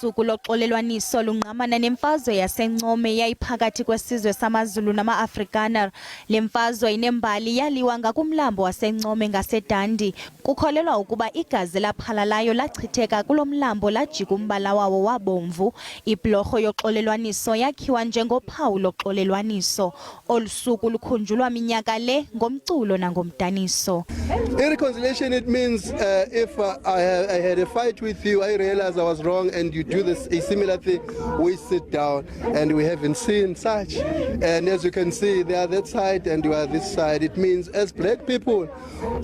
suku loxolelwaniso lungqamana nemfazwe yaseNcome eyayiphakathi kwesizwe samaZulu nama-Afrikaner. Le mfazwe inembali yaliwa ngakumlambo waseNcome ngasedandi. Kukholelwa ukuba igazi laphalalayo lachitheka kulo mlambo lajika umbala wawo wabomvu. Ibhlorho yoxolelwaniso yakhiwa njengophawu loxolelwaniso. Olu suku lukhunjulwa minyaka le ngomculo nangomdaniso. Reconciliation, it means if I had a fight with you, I realize I was wrong, and you do this a similar thing, we sit down, and we haven't seen such. And as you can see, they are that side and you are this side. It means as black people,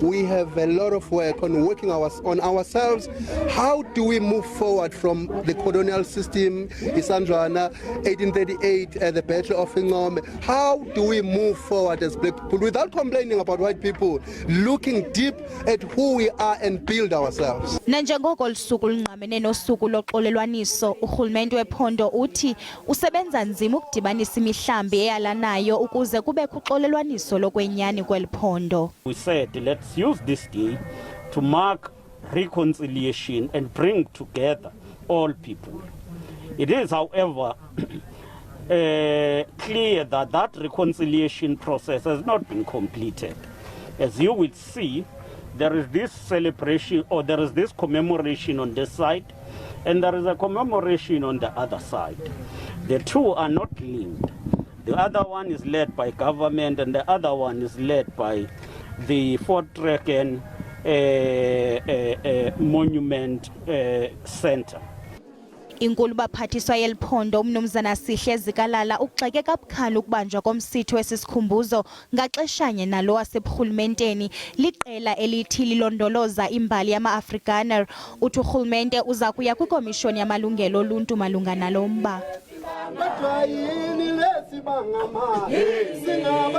we have a lot of work on working on ourselves. How do we move forward from the colonial system, Isandwana, 1838, the Battle of eNcome? How do we move forward as black people without complaining about white people, looking deep at who we are and build ourselves? Nanjengoko lusuku lungqamene nosuku loxolelwaniso, Urhulumente wephondo uthi usebenza nzima ukudibanisa imihlambi eyalanayo ukuze kubekho uxolelwaniso lokwenyani kweli phondo. We said let's use this day to mark reconciliation and bring together all people. It is, however, clear that that reconciliation process has not been completed. As you will see, there is this celebration, or there is this commemoration on this side, and there is a commemoration on the other side. The two are not linked. The other one is led by government, and the other one is led by the Fort Dragon Monument Center. Inkulu baphathiswa yeliphondo umnumzana Sihle Zikalala uxeke kabukhali ukubanjwa komsitho wesikhumbuzo ngaxeshanye nalo waseburhulumenteni liqela elithi lilondoloza imbali yama-Afrikaner. Uthi urhulumente uza kuya kwikomishoni yamalungelo oluntu malunga nalo mba.